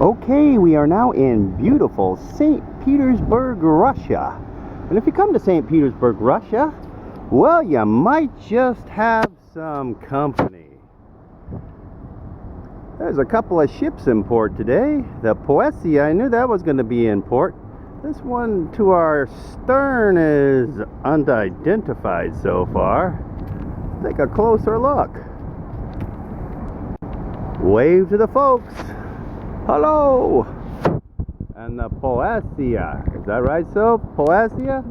Okay, we are now in beautiful St. Petersburg, Russia. And if you come to St. Petersburg, Russia, well, you might just have some company. There's a couple of ships in port today. The Poesia, I knew that was going to be in port. This one to our stern is unidentified so far. Take a closer look. Wave to the folks. Hello! And the Poesia. Is that right, so? Poesia?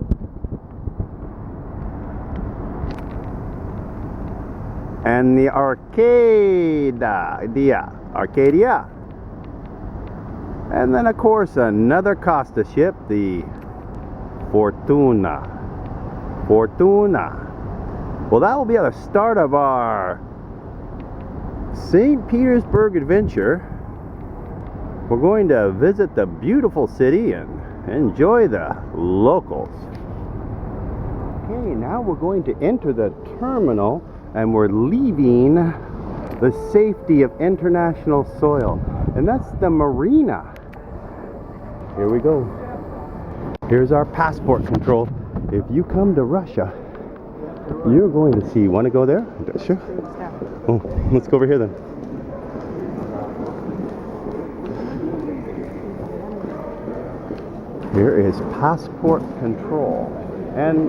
And the Arcadia. And then, of course, another Costa ship, the Fortuna. Well, that will be the start of our St. Petersburg adventure. We're going to visit the beautiful city and enjoy the locals. Okay, now we're going to enter the terminal and we're leaving the safety of international soil. And that's the marina. Here we go. Here's our passport control. If you come to Russia, you're going to see. Want to go there? Sure. Oh, let's go over here then. Here is passport control. And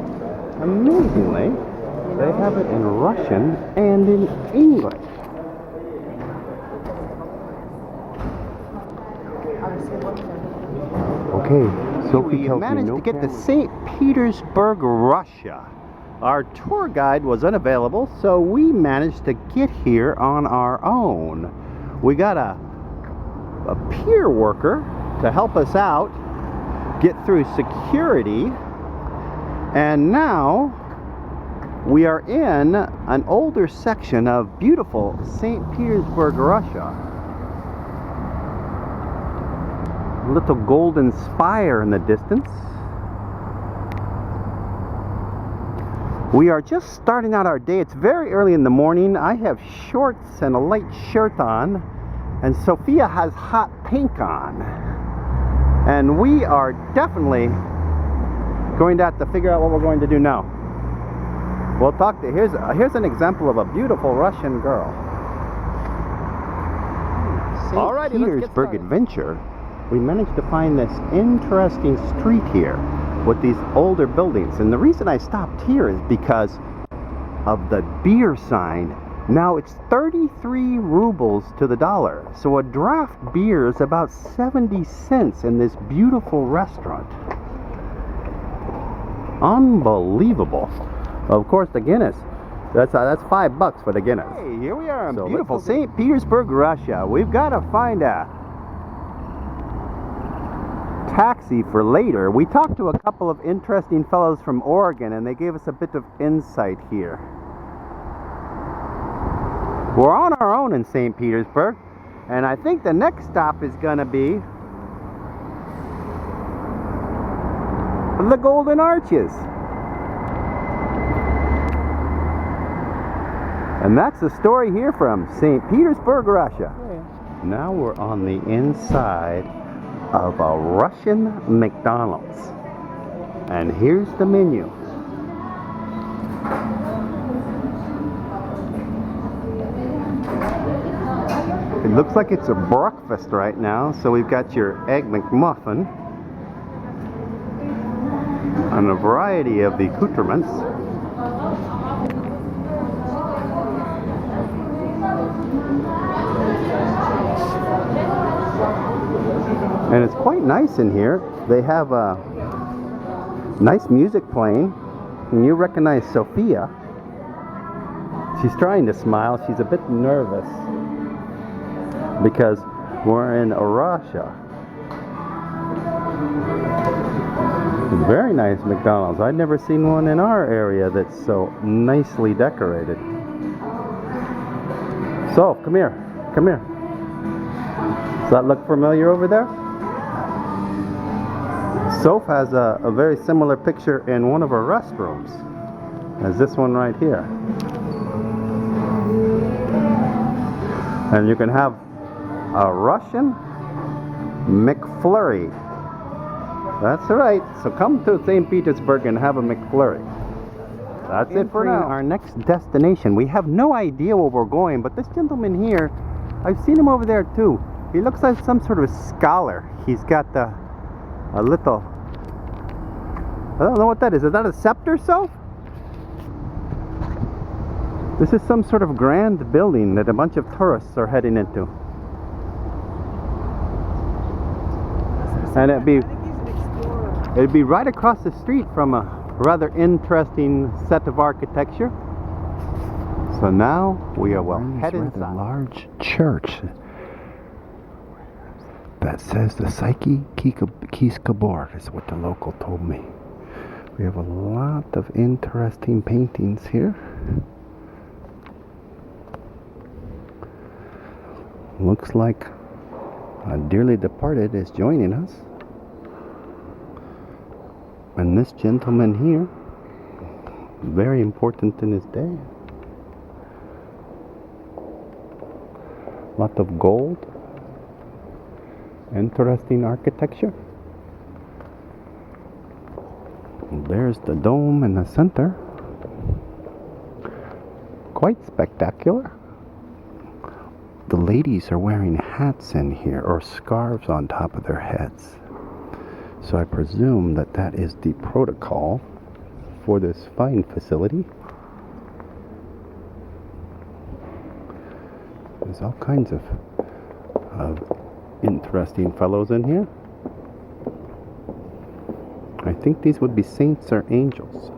amazingly, they have it in Russian and in English. Okay, Sophie tells me managed to get to St. Petersburg, Russia. Our tour guide was unavailable, so we managed to get here on our own. We got a pier worker to help us out, get through security, and now we are in an older section of beautiful St. Petersburg, Russia. A little golden spire in the distance. We are just starting out our day. It's very early in the morning. I have shorts and a light shirt on, and Sophia has hot pink on. And we are definitely going to have to figure out what we're going to do now. We'll talk to, here's an example of a beautiful Russian girl. St. Petersburg adventure. We managed to find this interesting street here with these older buildings. And the reason I stopped here is because of the beer sign. Now it's 33 rubles to the dollar. So a draft beer is about 70 cents in this beautiful restaurant. Unbelievable. Of course, the Guinness. That's $5 for the Guinness. Hey, here we are in beautiful St. Petersburg, Russia. We've got to find a taxi for later. We talked to a couple of interesting fellows from Oregon, and they gave us a bit of insight here. We're on our own in St. Petersburg, and I think the next stop is going to be the Golden Arches. And that's the story here from St. Petersburg, Russia. Now we're on the inside of a Russian McDonald's. And here's the menu. It looks like it's a breakfast right now. So we've got your Egg McMuffin and a variety of the accoutrements. And it's quite nice in here. They have nice music playing. And you recognize Sophia. She's trying to smile. She's a bit nervous because we're in Russia. Very nice McDonald's. I've never seen one in our area that's so nicely decorated. So, come here. Come here. Does that look familiar over there? Soph has a very similar picture in one of her restrooms as this one right here. And you can have a Russian McFlurry. That's right. So come to St. Petersburg and have a McFlurry. That's it for now. Our next destination. We have no idea where we're going, but this gentleman here, I've seen him over there too. He looks like some sort of scholar. He's got a little, I don't know what that is. Is that a scepter, so? This is some sort of grand building that a bunch of tourists are heading into. And it'd be right across the street from a rather interesting set of architecture. So now we are heading inside a large church that says the Psyche Kiskabor is what the local told me. We have a lot of interesting paintings here. Looks like a dearly departed is joining us. And this gentleman here, very important in his day. Lot of gold. Interesting architecture. There's the dome in the center. Quite spectacular. The ladies are wearing hats in here, or scarves on top of their heads. So I presume that that is the protocol for this fine facility. There's all kinds of interesting fellows in here. I think these would be saints or angels.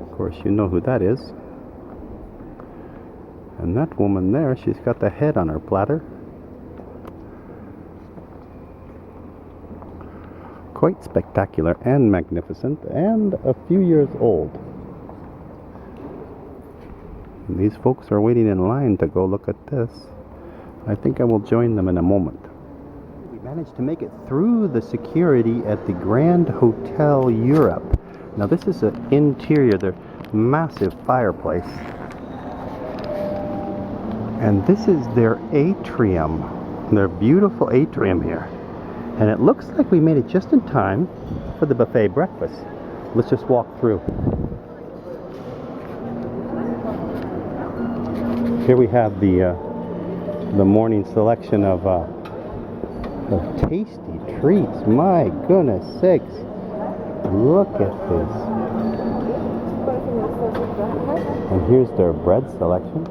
Of course, you know who that is. And that woman there, she's got the head on her platter. Quite spectacular and magnificent, and a few years old. And these folks are waiting in line to go look at this. I think I will join them in a moment. We managed to make it through the security at the Grand Hotel Europe. Now this is the interior, the massive fireplace. And this is their atrium, their beautiful atrium here. And it looks like we made it just in time for the buffet breakfast. Let's just walk through. Here we have the morning selection of tasty treats. My goodness sakes. Look at this. And here's their bread selection.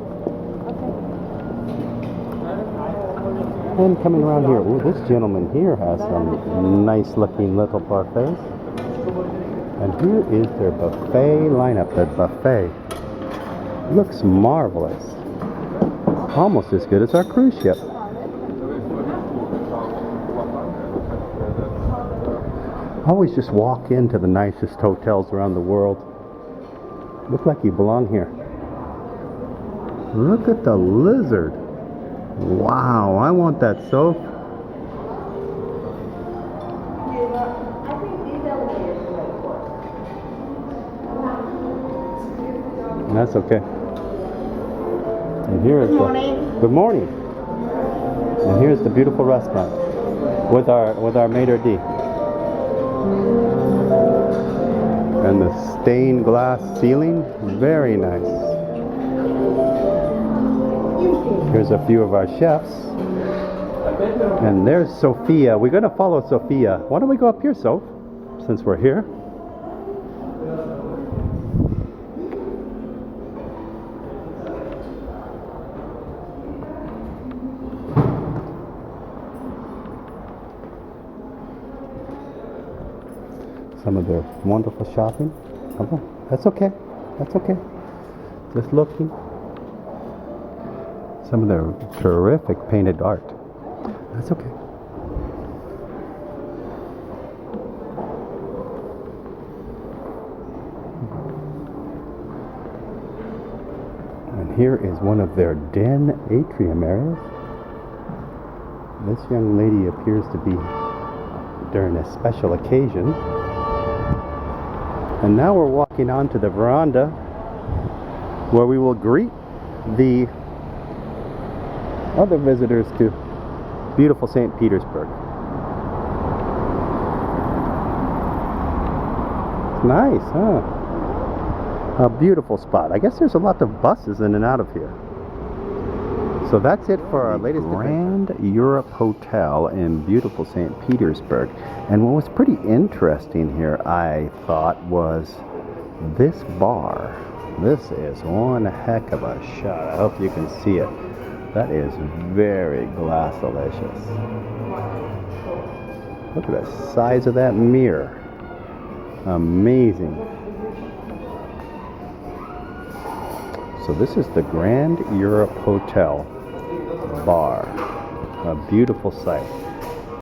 And coming around here, ooh, this gentleman here has some nice looking little parfaits. And here is their buffet lineup. The buffet looks marvelous. Almost as good as our cruise ship. Always just walk into the nicest hotels around the world. Look like you belong here. Look at the lizard. Wow, I want that soap. That's okay. And here is good morning. And here's the beautiful restaurant with our maitre d'. And the stained glass ceiling, very nice. Here's a few of our chefs. And there's Sophia. We're going to follow Sophia. Why don't we go up here, Soph, since we're here? Some of their wonderful shopping. Oh, that's okay. That's okay. Just looking. Some of their terrific painted art. That's okay. And here is one of their den atrium areas. This young lady appears to be during a special occasion. And now we're walking onto the veranda where we will greet the other visitors to Beautiful St. Petersburg. It's nice, huh? A beautiful spot. I guess there's a lot of buses in and out of here. So that's it for our latest Grand Europe Hotel in beautiful St. Petersburg. And what was pretty interesting here, I thought, was this bar. This is one heck of a shot. I hope you can see it. That is very glass delicious. Look at the size of that mirror. Amazing. So this is the Grand Europe Hotel bar. A beautiful sight.